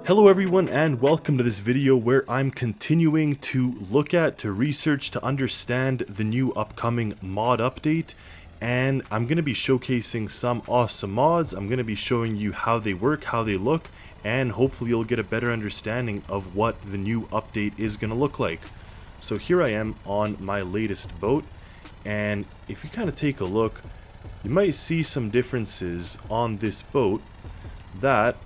Hello everyone and welcome to this video where I'm continuing to research, to understand the new upcoming mod update, and I'm going to be showcasing some awesome mods. I'm going to be showing you how they work, how they look, and hopefully you'll get a better understanding of what the new update is going to look like. So here I am on my latest boat, and if you kind of take a look, you might see some differences on this boat that,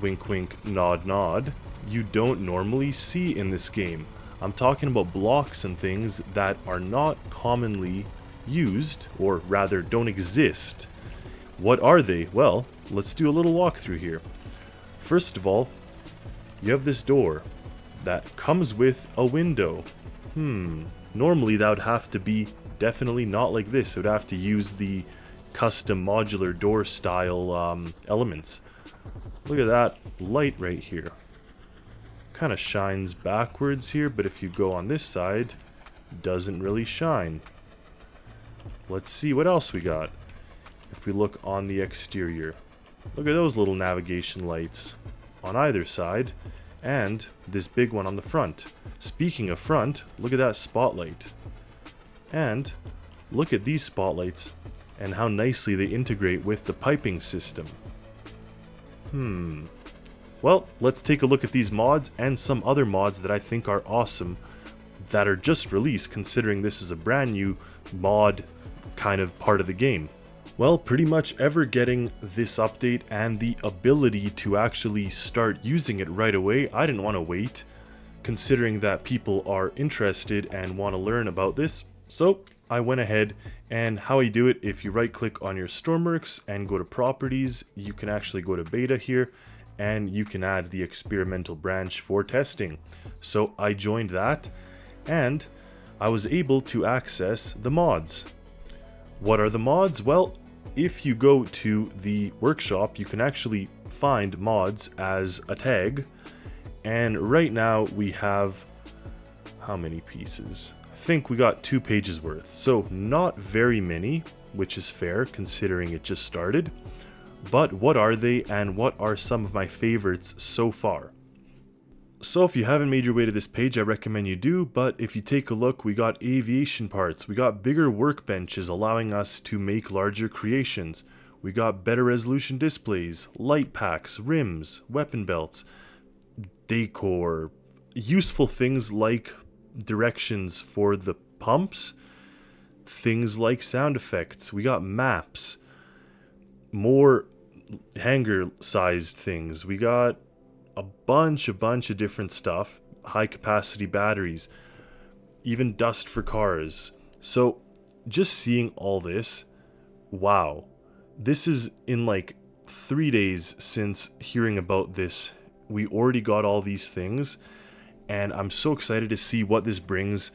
wink wink nod nod, you don't normally see in this game. I'm talking about blocks and things that are not commonly used, or rather don't exist. What are they? Well, let's do a little walkthrough here. First of all, you have this door that comes with a window. Normally that would have to be definitely not like this. It would have to use the custom modular door style elements. Look at that light right here. Kind of shines backwards here, but if you go on this side, doesn't really shine. Let's see what else we got. If we look on the exterior, look at those little navigation lights on either side, and this big one on the front. Speaking of front, look at that spotlight. And look at these spotlights and how nicely they integrate with the piping system. Well, let's take a look at these mods and some other mods that I think are awesome that are just released, considering this is a brand new mod kind of part of the game. Well, pretty much ever getting this update and the ability to actually start using it right away, I didn't want to wait, considering that people are interested and want to learn about this. So I went ahead, and how I do it, if you right click on your Stormworks and go to properties, you can actually go to beta here and you can add the experimental branch for testing. So I joined that and I was able to access the mods. What are the mods? Well, if you go to the workshop, you can actually find mods as a tag, and right now we have how many pieces? I think we got 2 pages worth, so not very many, which is fair considering it just started. But what are they, and what are some of my favorites so far? So if you haven't made your way to this page, I recommend you do, but if you take a look, we got aviation parts, we got bigger workbenches allowing us to make larger creations, we got better resolution displays, light packs, rims, weapon belts, decor, useful things like directions for the pumps, things like sound effects, we got maps, more hanger sized things, we got a bunch of different stuff, high capacity batteries, even dust for cars. So just seeing all this, wow, this is in like 3 days since hearing about this. We already got all these things, and I'm so excited to see what this brings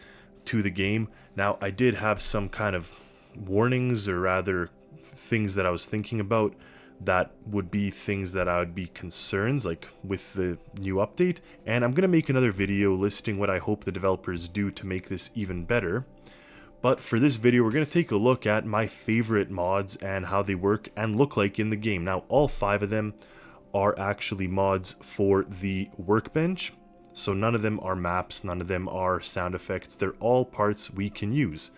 to the game. Now, I did have some kind of warnings, or rather things that I was thinking about that would be things that I would be concerns, like with the new update, and I'm going to make another video listing what I hope the developers do to make this even better. But for this video, we're going to take a look at my favorite mods and how they work and look like in the game. Now, all 5 of them are actually mods for the workbench. So none of them are maps, none of them are sound effects, they're all parts we can use.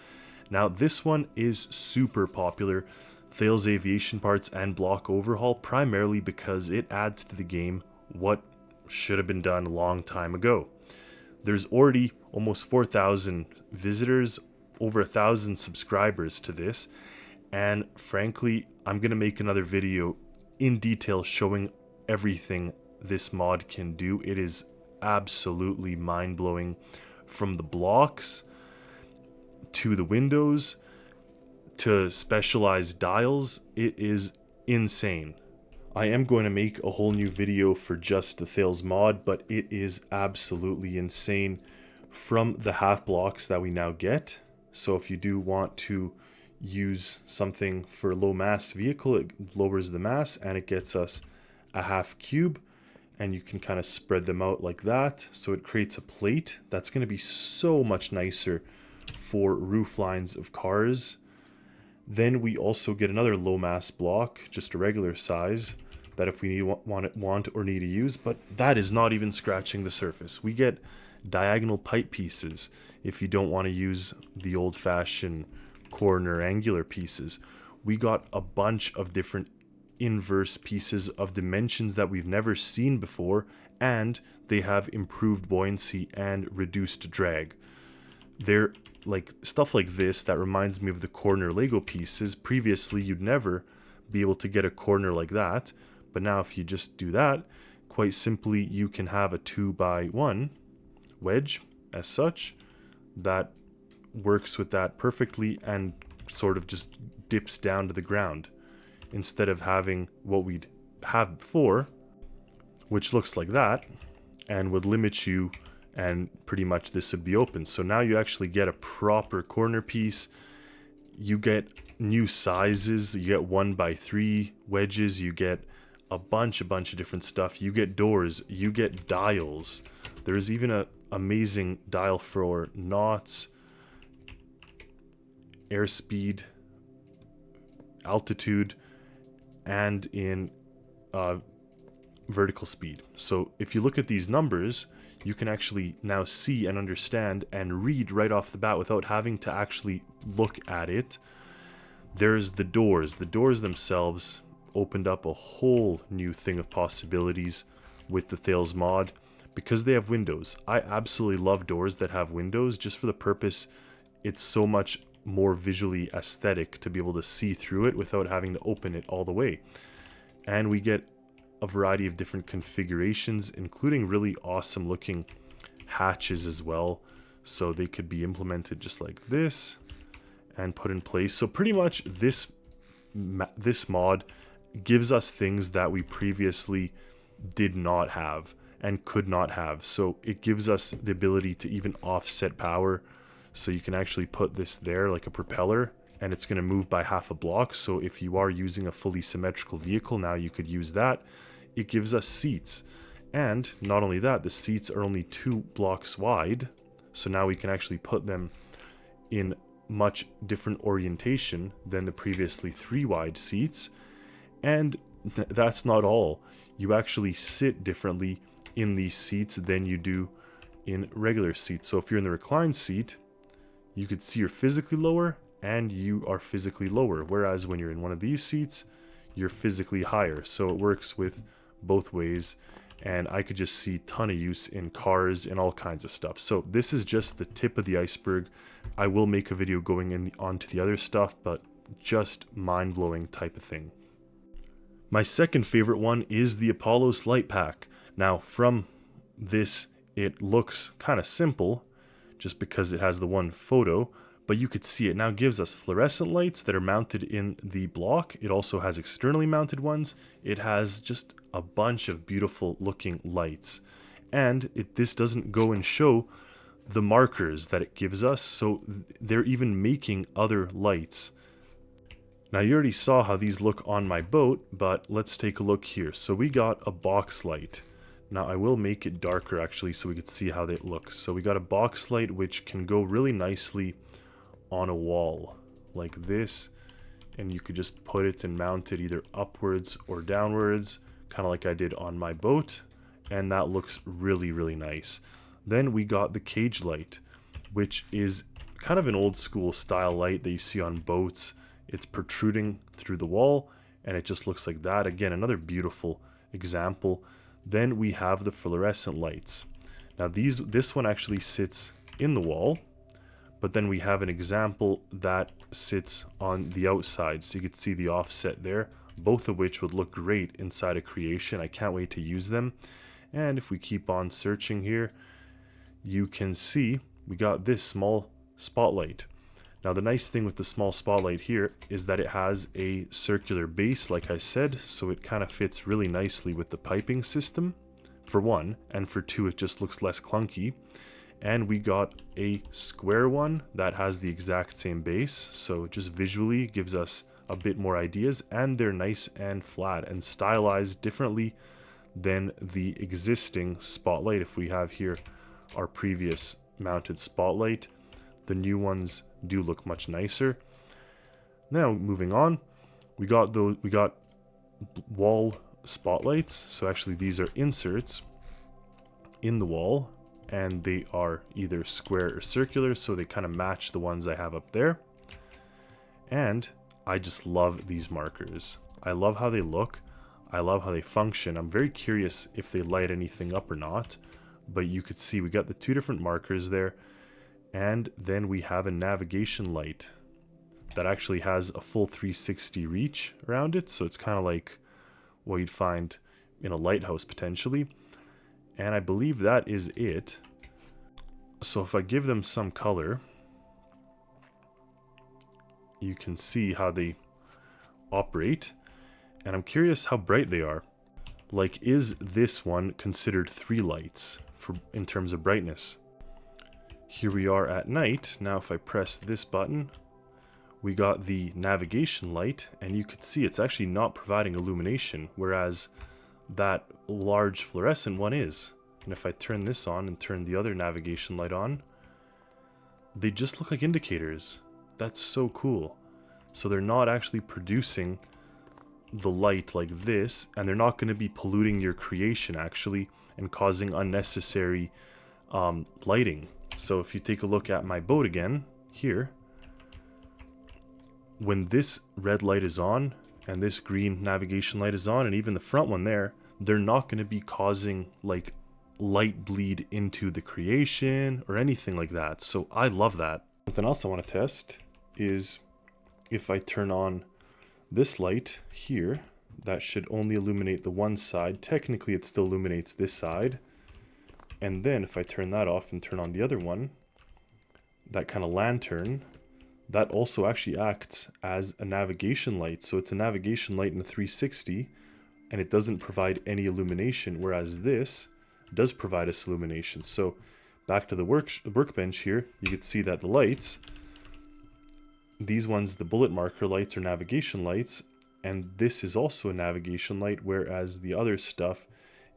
Now this one is super popular, Thales aviation parts and block overhaul, primarily because it adds to the game what should have been done a long time ago. There's already almost 4,000 visitors, over 1,000 subscribers to this, and frankly, I'm going to make another video in detail showing everything this mod can do. It is absolutely mind-blowing, from the blocks to the windows to specialized dials. It is insane. I am going to make a whole new video for just the Thales mod, but it is absolutely insane from the half blocks that we now get. So if you do want to use something for a low mass vehicle, it lowers the mass and it gets us a half cube, and you can kind of spread them out like that, so it creates a plate that's going to be so much nicer for roof lines of cars. Then we also get another low mass block, just a regular size, that if we want or need to use, but that is not even scratching the surface. We get diagonal pipe pieces if you don't want to use the old-fashioned corner angular pieces. We got a bunch of different inverse pieces of dimensions that we've never seen before, and they have improved buoyancy and reduced drag. They're like stuff like this that reminds me of the corner Lego pieces. Previously, you'd never be able to get a corner like that, but now if you just do that, quite simply, you can have a 2x1 wedge as such that works with that perfectly and sort of just dips down to the ground, instead of having what we'd have before, which looks like that and would limit you, and pretty much this would be open. So now you actually get a proper corner piece. You get new sizes. You get 1x3 wedges. You get a bunch of different stuff. You get doors. You get dials. There's even a amazing dial for knots, airspeed, altitude, and in vertical speed. So if you look at these numbers, you can actually now see and understand and read right off the bat without having to actually look at it. There's the doors. The doors themselves opened up a whole new thing of possibilities with the Thales mod because they have windows. I absolutely love doors that have windows just for the purpose it's so much more visually aesthetic to be able to see through it without having to open it all the way. And we get a variety of different configurations, including really awesome looking hatches as well. So they could be implemented just like this and put in place. So pretty much this mod gives us things that we previously did not have and could not have. So it gives us the ability to even offset power. So you can actually put this there like a propeller, and it's going to move by half a block. So if you are using a fully symmetrical vehicle, now you could use that. It gives us seats. And not only that, the seats are only 2 blocks wide. So now we can actually put them in much different orientation than the previously 3 wide seats. And that's not all. You actually sit differently in these seats than you do in regular seats. So if you're in the recline seat, you could see you're physically lower and you are physically lower. Whereas when you're in one of these seats, you're physically higher. So it works with both ways. And I could just see a ton of use in cars and all kinds of stuff. So this is just the tip of the iceberg. I will make a video going onto the other stuff, but just mind-blowing type of thing. My second favorite one is the Apollo Light Pack. Now from this, it looks kind of simple just because it has the one photo, but you could see it now gives us fluorescent lights that are mounted in the block. It also has externally mounted ones. It has just a bunch of beautiful looking lights, and this doesn't go and show the markers that it gives us, so they're even making other lights. Now you already saw how these look on my boat, but let's take a look here. So we got a box light. Now I will make it darker actually so we could see how they look. So we got a box light which can go really nicely on a wall like this, and you could just put it and mount it either upwards or downwards, kind of like I did on my boat, and that looks really, really nice. Then we got the cage light, which is kind of an old school style light that you see on boats. It's protruding through the wall and it just looks like that. Again, another beautiful example. Then we have the fluorescent lights. Now this one actually sits in the wall, but then we have an example that sits on the outside. So you could see the offset there, both of which would look great inside a creation. I can't wait to use them. And if we keep on searching here, you can see we got this small spotlight. Now the nice thing with the small spotlight here is that it has a circular base, like I said, so it kind of fits really nicely with the piping system, for one, and for two, it just looks less clunky. And we got a square one that has the exact same base, so just visually gives us a bit more ideas, and they're nice and flat and stylized differently than the existing spotlight. If we have here our previous mounted spotlight, the new ones do look much nicer. Now moving on, we got wall spotlights. So actually these are inserts in the wall, and they are either square or circular, so they kind of match the ones I have up there. And I just love these markers. I love how they look. I love how they function. I'm very curious if they light anything up or not, but you could see we got the two different markers there, and then we have a navigation light that actually has a full 360 reach around it, so it's kind of like what you'd find in a lighthouse potentially. And I believe that is it. So if I give them some color, you can see how they operate. And I'm curious how bright they are. Like, is this one considered 3 lights in terms of brightness? Here we are at night. Now if I press this button, we got the navigation light, and you could see it's actually not providing illumination, whereas that large fluorescent one is. And if I turn this on and turn the other navigation light on, they just look like indicators. That's so cool. So they're not actually producing the light like this, and they're not going to be polluting your creation actually and causing unnecessary lighting. So if you take a look at my boat again here, when this red light is on and this green navigation light is on, and even the front one there, they're not going to be causing like light bleed into the creation or anything like that. So I love that. Something else I want to test is if I turn on this light here, that should only illuminate the one side. Technically it still illuminates this side. And then if I turn that off and turn on the other one, that kind of lantern, that also actually acts as a navigation light. So it's a navigation light in a 360, and it doesn't provide any illumination, whereas this does provide us illumination. So back to the workbench here, you could see that the lights, these ones, the bullet marker lights, are navigation lights, and this is also a navigation light, whereas the other stuff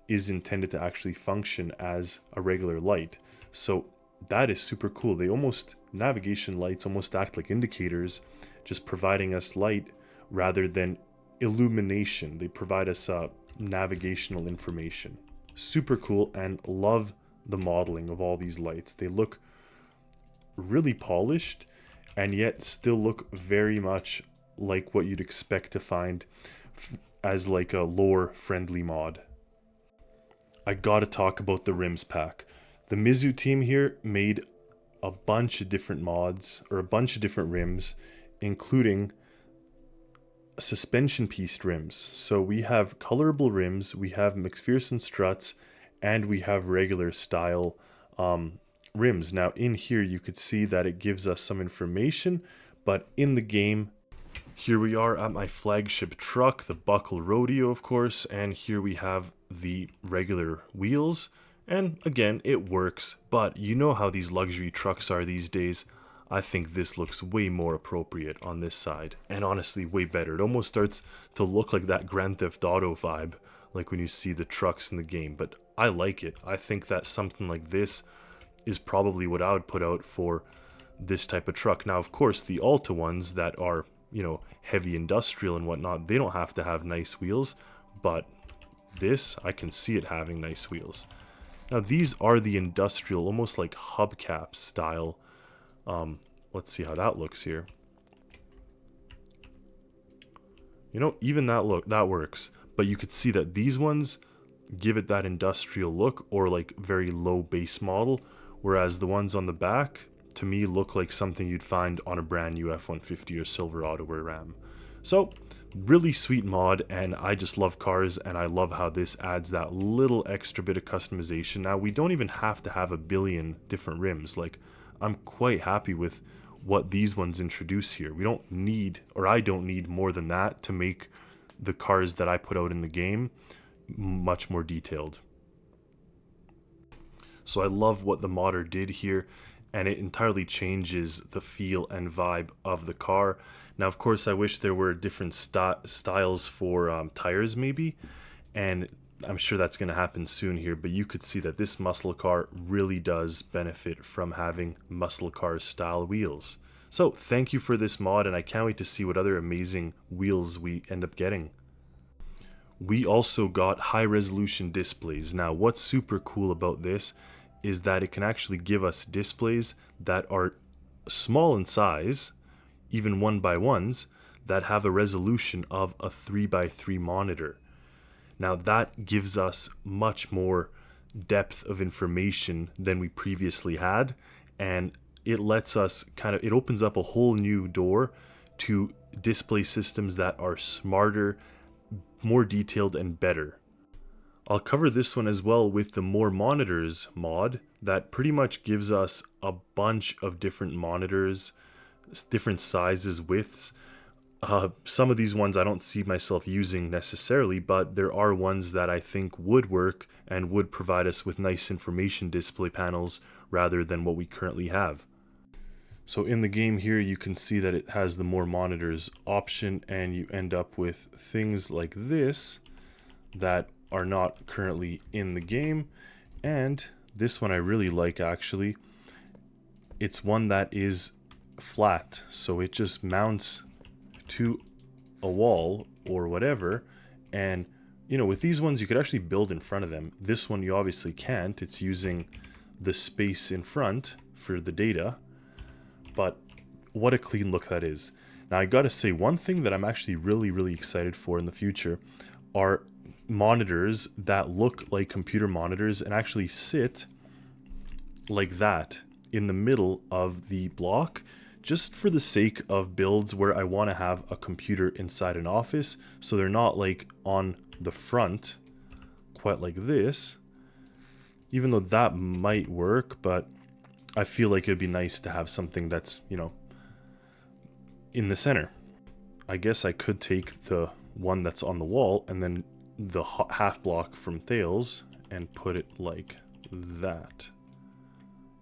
is intended to actually function as a regular light. So that is super cool. Navigation lights almost act like indicators, just providing us light rather than illumination. They provide us navigational information. Super cool, and love the modeling of all these lights. They look really polished and yet still look very much like what you'd expect to find as like a lore friendly mod. I gotta talk about the rims pack. The Mizu team here made a bunch of different mods, or a bunch of different rims, including suspension pieced rims. So we have colorable rims, we have McPherson struts, and we have regular style rims. Now in here you could see that it gives us some information, but in the game, here we are at my flagship truck, the Buckle Rodeo of course, and here we have the regular wheels. And again, it works, but you know how these luxury trucks are these days. I think this looks way more appropriate on this side, and honestly way better. It almost starts to look like that Grand Theft Auto vibe, like when you see the trucks in the game, but I like it. I think that something like this is probably what I would put out for this type of truck. Now, of course, the Alta ones that are, you know, heavy industrial and whatnot, they don't have to have nice wheels, but this, I can see it having nice wheels. Now these are the industrial, almost like hubcap style. Let's see how that looks here. You know, even that works. But you could see that these ones give it that industrial look, or like very low base model, whereas the ones on the back, to me, look like something you'd find on a brand new F-150 or Silverado or Ram. So really sweet mod, and I just love cars, and I love how this adds that little extra bit of customization. Now we don't even have to have a billion different rims. Like, I'm quite happy with what these ones introduce here. We don't need, or I don't need, more than that to make the cars that I put out in the game much more detailed. So I love what the modder did here, and it entirely changes the feel and vibe of the car. Now, of course, I wish there were different styles for tires maybe, and I'm sure that's going to happen soon here, but you could see that this muscle car really does benefit from having muscle car style wheels. So thank you for this mod, and I can't wait to see what other amazing wheels we end up getting. We also got high resolution displays. Now, what's super cool about this is that it can actually give us displays that are small in size, even 1x1s, that have a resolution of a 3x3 monitor. Now that gives us much more depth of information than we previously had, and it lets us it opens up a whole new door to display systems that are smarter, more detailed, and better. I'll cover this one as well with the More Monitors mod that pretty much gives us a bunch of different monitors, different sizes, widths. Some of these ones I don't see myself using necessarily, but there are ones that I think would work and would provide us with nice information display panels rather than what we currently have. So in the game here, you can see that it has the More Monitors option, and you end up with things like this that are not currently in the game. And this one I really like, actually. It's one that is flat, so it just mounts to a wall or whatever, and with these ones you could actually build in front of them. This one you obviously can't, it's using the space in front for the data, but what a clean look that is. Now I gotta say, one thing that I'm actually really excited for in the future are monitors that look like computer monitors and actually sit like that in the middle of the block, just for the sake of builds where I want to have a computer inside an office, so they're not like on the front quite like this, even though that might work, but I feel like it'd be nice to have something that's, in the center. I guess I could take the one that's on the wall and then the half block from Thales and put it like that.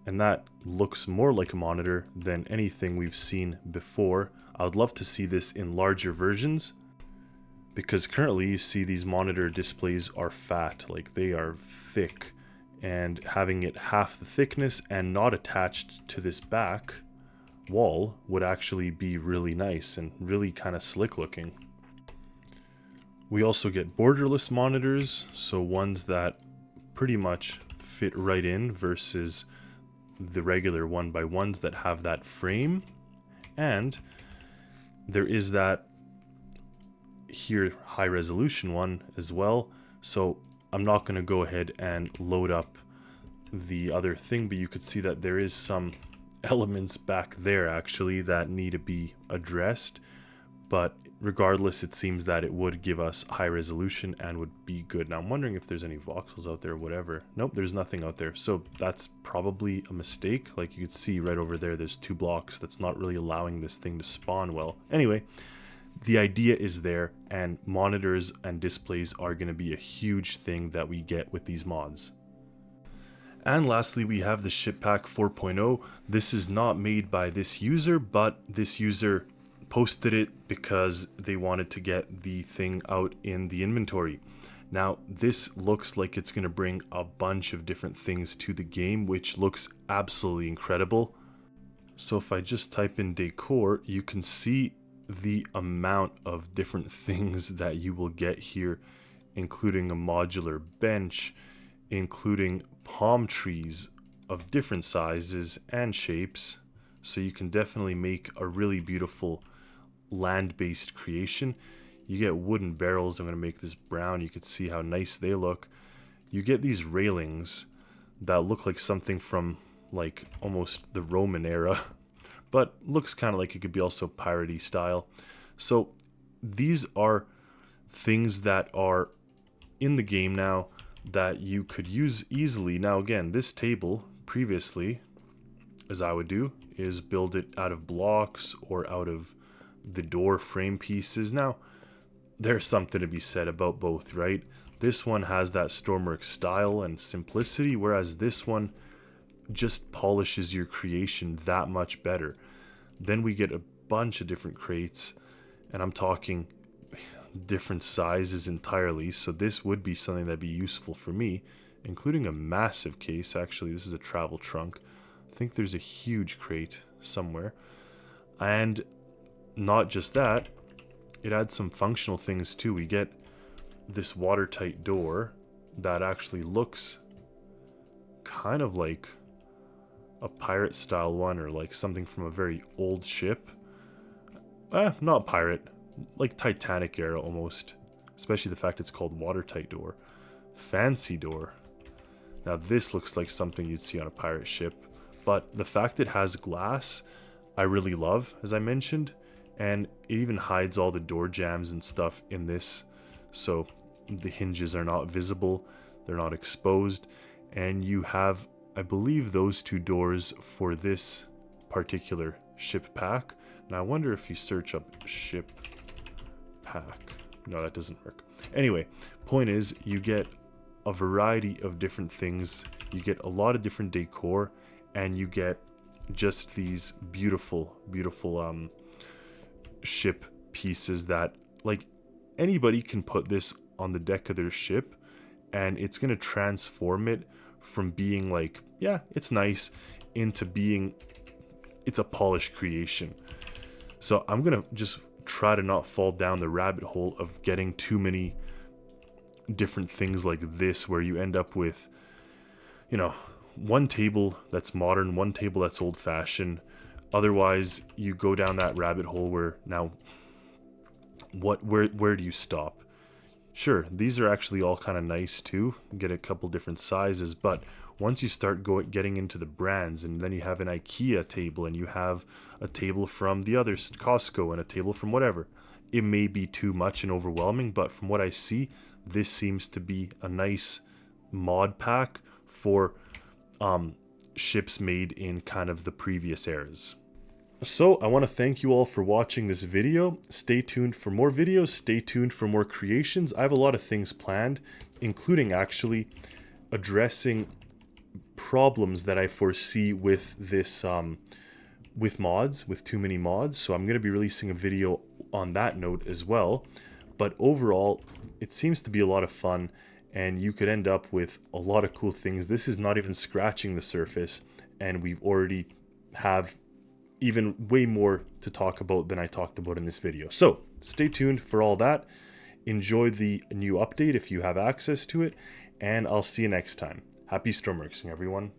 And that looks more like a monitor than anything we've seen before. I would love to see this in larger versions, because currently you see these monitor displays are fat, like they are thick, and having it half the thickness and not attached to this back wall would actually be really nice and really kind of slick looking. We also get borderless monitors, so ones that pretty much fit right in versus the regular 1x1s that have that frame. And there is that here high resolution one as well, so I'm not going to go ahead and load up the other thing, but you could see that there is some elements back there actually that need to be addressed, but regardless, it seems that it would give us high resolution and would be good. Now I'm wondering if there's any voxels out there or whatever. Nope, there's nothing out there, so that's probably a mistake. Like you could see right over there, there's 2 blocks. That's not really allowing this thing to spawn well. Anyway, the idea is there, and monitors and displays are going to be a huge thing that we get with these mods. And lastly, we have the Ship Pack 4.0. This is not made by this user, but this user posted it because they wanted to get the thing out in the inventory. Now, this looks like it's going to bring a bunch of different things to the game, which looks absolutely incredible. So if I just type in Decor, you can see the amount of different things that you will get here, including a modular bench, including palm trees of different sizes and shapes. So you can definitely make a really beautiful land-based creation. You get wooden barrels. I'm going to make this brown. You can see how nice they look. You get these railings that look like something from like almost the Roman era, but looks kind of like it could be also piratey style. So these are things that are in the game now that you could use easily. Now again, this table previously, as I would do, is build it out of blocks or out of the door frame pieces. Now there's something to be said about both, right? This one has that Stormworks style and simplicity, whereas this one just polishes your creation that much better. Then we get a bunch of different crates, and I'm talking different sizes entirely, so this would be something that'd be useful for me, including a massive case. Actually, this is a travel trunk. I think there's a huge crate somewhere. And not just that, it adds some functional things too. We get this watertight door that actually looks kind of like a pirate style one, or like something from a very old ship. Not pirate, like Titanic era almost, especially the fact it's called watertight door. Fancy door. Now this looks like something you'd see on a pirate ship, but the fact it has glass I really love, as I mentioned, and it even hides all the door jambs and stuff in this, so the hinges are not visible, they're not exposed, and you have, I believe, those two doors for this particular ship pack. Now I wonder if you search up ship pack. No, that doesn't work. Anyway, point is, you get a variety of different things, you get a lot of different decor, and you get just these beautiful ship pieces that, like, anybody can put this on the deck of their ship and it's gonna transform it from being like, yeah, it's nice, into being, it's a polished creation. So I'm gonna just try to not fall down the rabbit hole of getting too many different things like this, where you end up with, you know, one table that's modern, one table that's old-fashioned. Otherwise, you go down that rabbit hole where now, where do you stop? Sure, these are actually all kind of nice too. You get a couple different sizes, but once you start getting into the brands, and then you have an IKEA table, and you have a table from the other Costco, and a table from whatever, it may be too much and overwhelming. But from what I see, this seems to be a nice mod pack for ships made in kind of the previous eras. So I want to thank you all for watching this video. Stay tuned for more videos, stay tuned for more creations. I have a lot of things planned, including actually addressing problems that I foresee with this with mods, with too many mods. So I'm going to be releasing a video on that note as well. But overall, it seems to be a lot of fun, and you could end up with a lot of cool things. This is not even scratching the surface, and we've already have even way more to talk about than I talked about in this video. So stay tuned for all that. Enjoy the new update if you have access to it, and I'll see you next time. Happy Stormworksing, everyone.